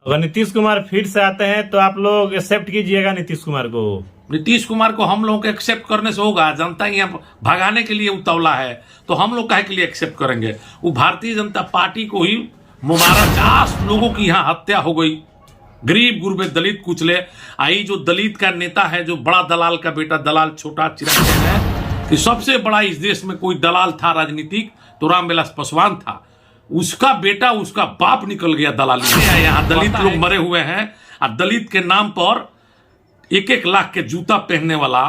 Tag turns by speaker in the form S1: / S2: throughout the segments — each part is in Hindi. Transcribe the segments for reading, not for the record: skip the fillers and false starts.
S1: अगर नीतीश कुमार फिर से आते हैं तो आप लोग एक्सेप्ट कीजिएगा नीतीश कुमार को?
S2: नीतीश कुमार को हम लोगों को एक्सेप्ट करने से होगा? जनता यहाँ भगाने के लिए उतावला है, तो हम लोग काहे के लिए एक्सेप्ट करेंगे? वो भारतीय जनता पार्टी को ही मुबारक। 50 लोगों की यहाँ हत्या हो गई, गरीब गुरबे दलित कुचले। आई जो दलित का नेता है, जो बड़ा दलाल का बेटा दलाल छोटा चिराग है कि सबसे बड़ा इस देश में कोई दलाल था राजनीतिक तो रामविलास पासवान था। उसका बेटा, उसका बाप निकल गया दलाली में। यहाँ दलित लोग मरे हुए हैं और दलित के नाम पर 1-1 लाख के जूता पहनने वाला,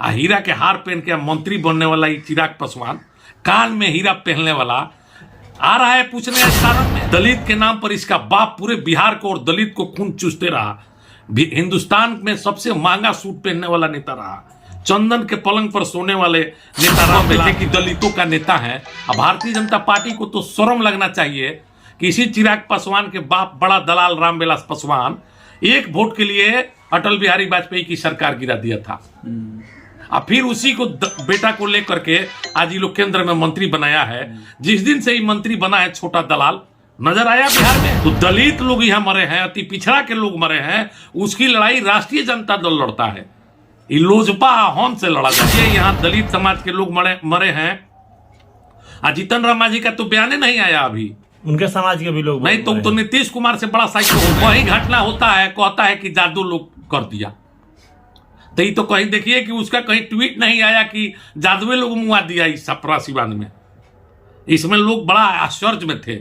S2: हीरा के हार पहन के मंत्री बनने वाला ये चिराग पासवान, कान में हीरा पहनने वाला आ रहा है पूछने सारण में। दलित के नाम पर इसका बाप पूरे बिहार को और दलित को खून चूसते रहा। हिंदुस्तान में सबसे महंगा सूट पहनने वाला नेता रहा, चंदन के पलंग पर सोने वाले नेता रहा कि दलितों का नेता है। अब भारतीय जनता पार्टी को तो शर्म लगना चाहिए कि इसी चिराग पासवान के बाप बड़ा दलाल रामविलास पासवान 1 वोट के लिए अटल बिहारी वाजपेयी की सरकार गिरा दिया था। अब फिर उसी को बेटा को लेकर के आज ये लोग केंद्र में मंत्री बनाया है। जिस दिन से ही मंत्री बना है छोटा दलाल नजर आया बिहार में, तो दलित लोग यहाँ मरे हैं, अति पिछड़ा के लोग मरे हैं। उसकी लड़ाई राष्ट्रीय जनता दल लड़ता है, ये लोजपा हम से लड़ा जाए। यहाँ दलित समाज के लोग मरे हैं। जीतन राम मांझी का तो बयान नहीं आया अभी,
S1: उनके समाज के भी लोग
S2: नहीं। तो नीतीश कुमार से बड़ा साइको वही घटना होता है, कहता है कि जादू लोग कर दिया। तो ये तो कहीं देखिए कि उसका कहीं ट्वीट नहीं आया कि जादुए लोग मुआ दिया इस सप्रासीबान में। इसमें लोग बड़ा आश्चर्य में थे।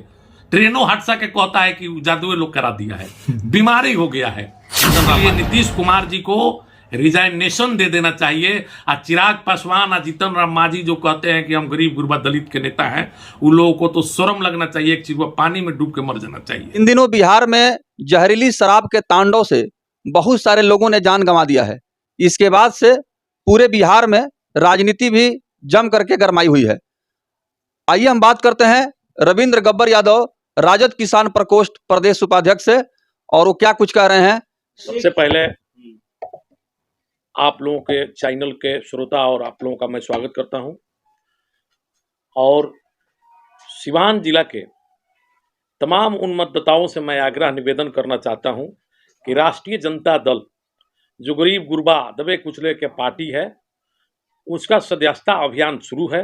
S2: ट्रेनों हादसा के कहता है कि जादुए लोग करा दिया है, बीमारी हो गया है। इसलिए नीतीश कुमार जी को रिजाइनेशन दे देना चाहिए। और चिराग पासवान और जीतन राम मांझी जो कहते हैं कि हम गरीब गुरबा दलित के नेता हैं, उन लोगों को तो शर्म लगना चाहिए। एक चीज, वो पानी में डूब के मर जाना चाहिए।
S3: इन दिनों बिहार में जहरीली शराब के तांडव से बहुत सारे लोगों ने जान गंवा दिया है। इसके बाद से पूरे बिहार में राजनीति भी जम करके गरमाई हुई है। आइए हम बात करते हैं रविंद्र गब्बर यादव, राजद किसान प्रकोष्ठ प्रदेश उपाध्यक्ष से, और वो क्या कुछ कह रहे हैं।
S2: सबसे पहले आप लोगों के चैनल के श्रोता और आप लोगों का मैं स्वागत करता हूं। और सिवान जिला के तमाम उन मतदाताओं से मैं आग्रह निवेदन करना चाहता हूं कि राष्ट्रीय जनता दल जो गरीब गुरबा दबे कुचले के पार्टी है, उसका सदस्यता अभियान शुरू है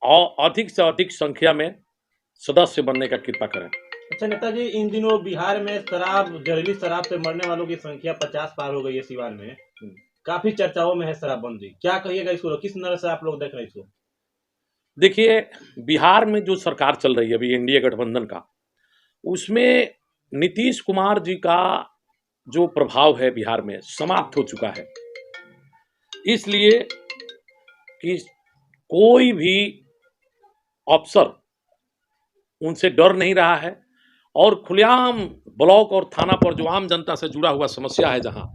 S2: और अधिक से अधिक संख्या में सदस्य बनने का कृपा करें।
S1: अच्छा नेताजी, इन दिनों बिहार में जहरीली शराब से मरने वालों की संख्या 50 पार हो गई है। सिवान में काफी चर्चाओं में है शराबबंदी, क्या कहिएगा इसको? किस नजर से आप लोग देख रहे हैं इसको?
S2: देखिए, बिहार में जो सरकार चल रही है अभी एनडीए गठबंधन का, उसमें नीतीश कुमार जी का जो प्रभाव है बिहार में समाप्त हो चुका है। इसलिए कि कोई भी अफसर उनसे डर नहीं रहा है और खुलेआम ब्लॉक और थाना पर जो आम जनता से जुड़ा हुआ समस्या है, जहां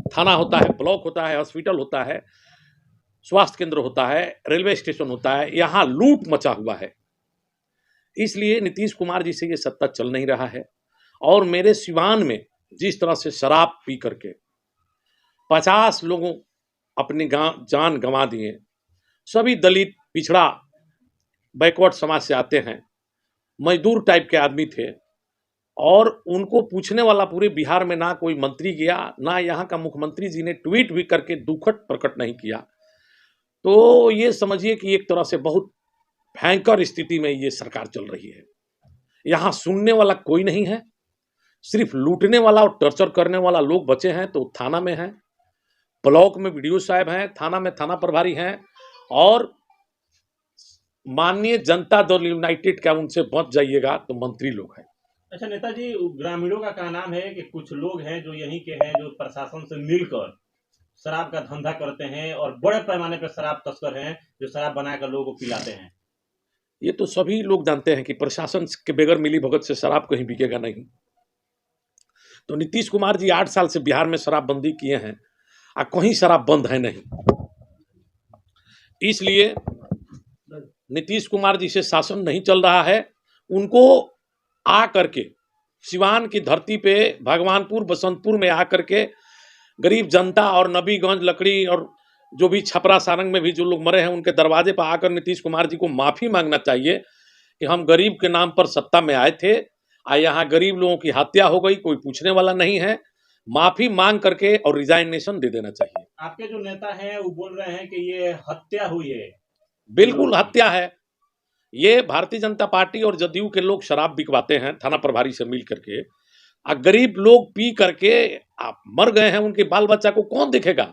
S2: थाना होता है, ब्लॉक होता है, हॉस्पिटल होता है, स्वास्थ्य केंद्र होता है, रेलवे स्टेशन होता है, यहाँ लूट मचा हुआ है। इसलिए नीतीश कुमार जी से ये सत्ता चल नहीं रहा है। और मेरे सिवान में जिस तरह से शराब पी करके 50 लोगों अपनी जान गंवा दिए, सभी दलित पिछड़ा बैकवर्ड समाज से आते हैं, मजदूर टाइप के आदमी थे, और उनको पूछने वाला पूरे बिहार में ना कोई मंत्री गया, ना यहाँ का मुख्यमंत्री जी ने ट्वीट भी करके दुखद प्रकट नहीं किया। तो ये समझिए कि एक तरह से बहुत भयंकर स्थिति में ये सरकार चल रही है। यहाँ सुनने वाला कोई नहीं है, सिर्फ लूटने वाला और टॉर्चर करने वाला लोग बचे हैं। तो थाना में हैं, ब्लॉक में वीडियो साहब हैं, थाना में थाना प्रभारी हैं, और माननीय जनता दल यूनाइटेड का उनसे बच जाइएगा तो मंत्री लोग हैं।
S1: अच्छा नेताजी, ग्रामीणों का कहना है कि कुछ लोग हैं जो यहीं के हैं, जो प्रशासन से मिलकर शराब का धंधा करते हैं और बड़े पैमाने पर शराब तस्कर हैं जो शराब बनाकर लोगों को पिलाते हैं।
S2: ये तो सभी लोग जानते हैं कि प्रशासन के बगैर मिली भगत से शराब कहीं बिकेगा नहीं। तो नीतीश कुमार जी 8 साल से बिहार में शराबबंदी किए हैं और कहीं शराब बंद है नहीं। इसलिए नीतीश कुमार जी से शासन नहीं चल रहा है। उनको आ करके सिवान की धरती पे भगवानपुर बसंतपुर में आकर के गरीब जनता और नबीगंज लकड़ी और जो भी छपरा सारंग में भी जो लोग मरे हैं उनके दरवाजे पर आकर नीतीश कुमार जी को माफ़ी मांगना चाहिए कि हम गरीब के नाम पर सत्ता में आए थे यहाँ गरीब लोगों की हत्या हो गई, कोई पूछने वाला नहीं है। माफी मांग करके और रिजाइनेशन दे देना चाहिए।
S1: आपके जो नेता हैं वो बोल रहे हैं कि ये हत्या हुई है।
S2: बिल्कुल हत्या है। ये भारतीय जनता पार्टी और जदयू के लोग शराब बिकवाते हैं थाना प्रभारी से मिल करके, गरीब लोग पी करके आप मर गए हैं, उनके बाल बच्चा को कौन देखेगा?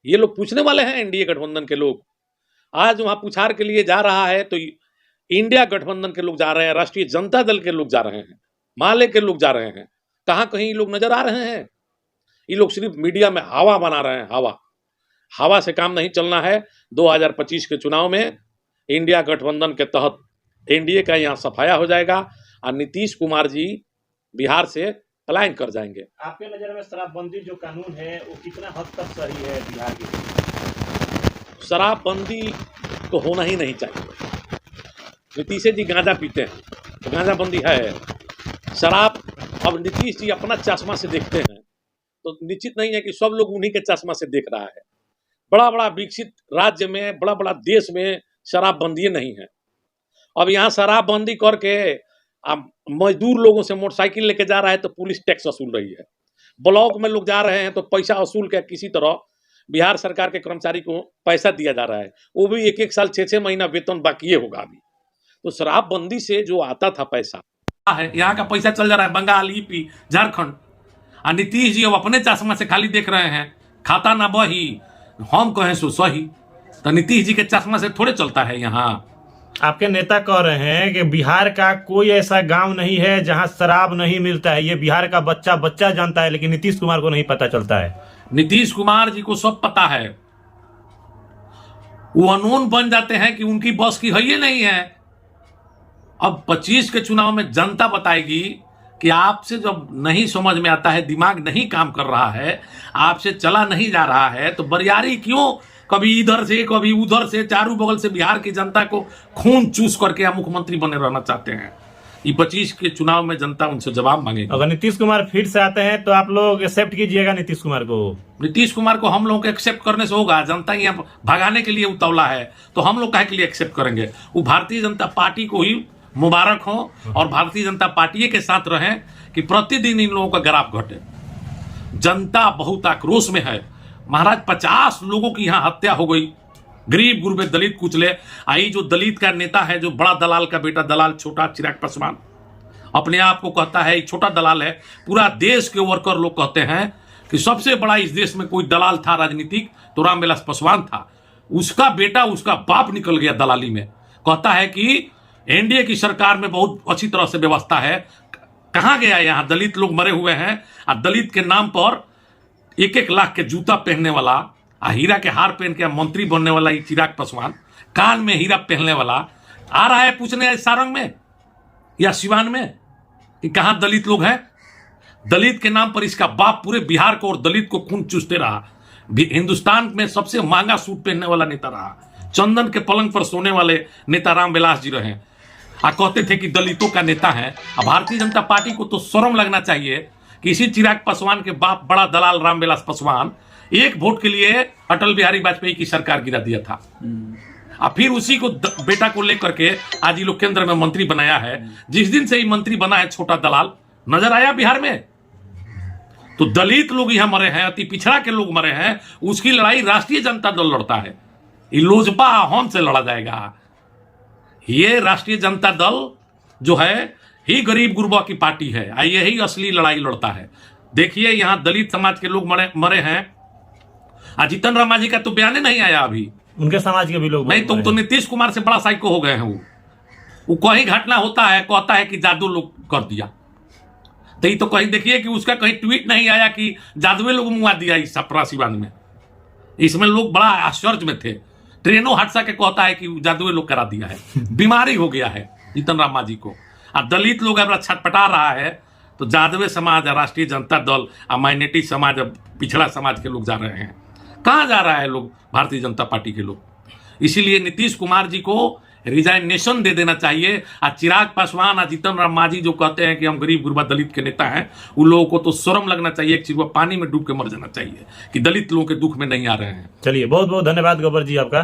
S2: ये लोग पूछने वाले हैं? एनडीए गठबंधन के लोग आज वहां पुछार के लिए जा रहा है तो इंडिया गठबंधन के लोग जा रहे हैं, राष्ट्रीय जनता दल के लोग जा रहे हैं, माले के लोग जा रहे हैं। कहां कहीं ये लोग नजर आ रहे हैं? ये लोग सिर्फ मीडिया में हवा बना रहे हैं। हवा से काम नहीं चलना है। 2025 के चुनाव में इंडिया गठबंधन के तहत एनडीए का यहाँ सफाया हो जाएगा और नीतीश कुमार जी बिहार से पलायन कर जाएंगे।
S1: आपके नजर में शराबबंदी जो कानून है वो कितना हद तक सही है बिहार के?
S2: शराबबंदी तो होना ही नहीं चाहिए। नीतीश जी गांजा पीते हैं तो गांजा बंदी है। शराब अब नीतीश जी अपना चश्मा से देखते हैं तो निश्चित नहीं है कि सब लोग उन्हीं के चश्मा से देख रहा है। बड़ा बड़ा विकसित राज्य में, बड़ा बड़ा देश में शराबबंदी नहीं है। अब यहाँ शराबबंदी करके अब मजदूर लोगों से मोटरसाइकिल लेके जा रहा है तो पुलिस टैक्स वसूल रही है। ब्लॉक में लोग जा रहे हैं तो पैसा वसूल के किसी तरह बिहार सरकार के कर्मचारी को पैसा दिया जा रहा है, वो भी 1-1 साल 6-6 महीना वेतन बाकी होगा अभी। तो शराबबंदी से जो आता था पैसा है, यहाँ का पैसा चल जा रहा है बंगाल, यूपी, झारखंड। और नीतीश जी अब अपने चश्मा से खाली देख रहे हैं, खाता ना बही हम कहें सो सही। तो नीतीश जी के चश्मा से थोड़े चलता है यहाँ।
S1: आपके नेता कह रहे हैं कि बिहार का कोई ऐसा गांव नहीं है जहां शराब नहीं मिलता है, ये बिहार का बच्चा बच्चा जानता है, लेकिन नीतीश कुमार को नहीं पता चलता है।
S2: नीतीश कुमार जी को सब पता है, वो अनून बन जाते हैं कि उनकी बस की है ही नहीं है। अब 25 के चुनाव में जनता बताएगी कि आपसे जब नहीं समझ में आता है, दिमाग नहीं काम कर रहा है, आपसे चला नहीं जा रहा है, तो बरियारी क्यों कभी इधर से कभी उधर से चारों बगल से बिहार की जनता को खून चूस करके आप मुख्यमंत्री बने रहना चाहते हैं। ये 25 के चुनाव में जनता उनसे जवाब मांगेगी।
S1: अगर नीतीश कुमार फिर से आते हैं तो आप लोग एक्सेप्ट कीजिएगा नीतीश कुमार को?
S2: नीतीश कुमार को हम लोग को एक्सेप्ट करने से होगा? जनता यहाँ भगाने के लिए उतावला है तो हम लोग काहे के लिए एक्सेप्ट करेंगे? वो भारतीय जनता पार्टी को ही मुबारक हो और भारतीय जनता पार्टी के साथ रहें कि प्रतिदिन इन लोगों का ग्राफ घटे। जनता बहुत आक्रोश में है। महाराज 50 लोगों की यहाँ हत्या हो गई, गरीब गुरबे दलित कुचले। आई जो दलित का नेता है, जो बड़ा दलाल का बेटा दलाल छोटा चिराग पासवान अपने आप को कहता है छोटा दलाल है। पूरा देश के वर्कर लोग कहते हैं कि सबसे बड़ा इस देश में कोई दलाल था राजनीतिक तो रामविलास पासवान था। उसका बेटा, उसका बाप निकल गया दलाली में। कहता है कि एनडीए की सरकार में बहुत अच्छी तरह से व्यवस्था है। कहां गया? यहाँ दलित लोग मरे हुए हैं और दलित के नाम पर 1-1 लाख के जूता पहनने वाला, हीरा के हार पहन के मंत्री बनने वाला ये चिराग पासवान, कान में हीरा पहनने वाला आ रहा है पूछने सारंग में या सिवान में कि कहां दलित लोग हैं। दलित के नाम पर इसका बाप पूरे बिहार को और दलित को खून चूसते रहा। हिंदुस्तान में सबसे महंगा सूट पहनने वाला नेता रहा। चंदन के पलंग पर सोने वाले नेता रामविलास जी रहे। कहते थे कि दलितों का नेता है। अब भारतीय जनता पार्टी को तो शर्म लगना चाहिए कि इसी चिराग पासवान के बाप बड़ा दलाल रामविलास पासवान 1 वोट के लिए अटल बिहारी वाजपेयी की सरकार गिरा दिया था। और फिर उसी को बेटा को लेकर के आज ये लोग केंद्र में मंत्री बनाया है। जिस दिन से ही मंत्री बना है छोटा दलाल नजर आया बिहार में। तो दलित लोग यहां मरे हैं, अति पिछड़ा के लोग मरे हैं। उसकी लड़ाई राष्ट्रीय जनता दल लड़ता है। ये लोजपा हम से लड़ा जाएगा। ये राष्ट्रीय जनता दल जो है ही गरीब गुरबा की पार्टी है, यही असली लड़ाई लड़ता है। देखिए यहाँ दलित समाज के लोग मरे हैं। जीतन राम मांझी का तो बयान नहीं आया अभी,
S1: उनके समाज के भी लोग
S2: नहीं। तुम तो नीतीश कुमार से बड़ा साइको हो गए हैं। वो कहीं घटना होता है कहता है कि जादू लोग कर दिया। तो ये तो कहीं देखिए कि उसका कहीं ट्वीट नहीं आया कि जादुए लोग मुआ दिया इस सप्रासीवान में। इसमें लोग बड़ा आश्चर्य में थे। ट्रेनों हादसा के कहता है कि जादुए लोग करा दिया है। बीमारी हो गया है जीतन राम मांझी को। और दलित लोग अब छटपटा रहा है तो जादवे समाज, राष्ट्रीय जनता दल, माइनॉरिटी समाज, पिछड़ा समाज के लोग जा रहे हैं। कहाँ जा रहा है लोग? भारतीय जनता पार्टी के लोग। इसीलिए नीतीश कुमार जी को रिजाइनेशन दे देना चाहिए। और चिराग पासवान और जीतन राम मांझी जो कहते हैं कि हम गरीब गुरबा दलित के नेता हैं, उन लोगों को तो शर्म लगना चाहिए। एक चीज, पानी में डूब के मर जाना चाहिए कि दलित लोगों के दुख में नहीं आ रहे हैं।
S1: चलिए, बहुत बहुत धन्यवाद गब्बर जी आपका।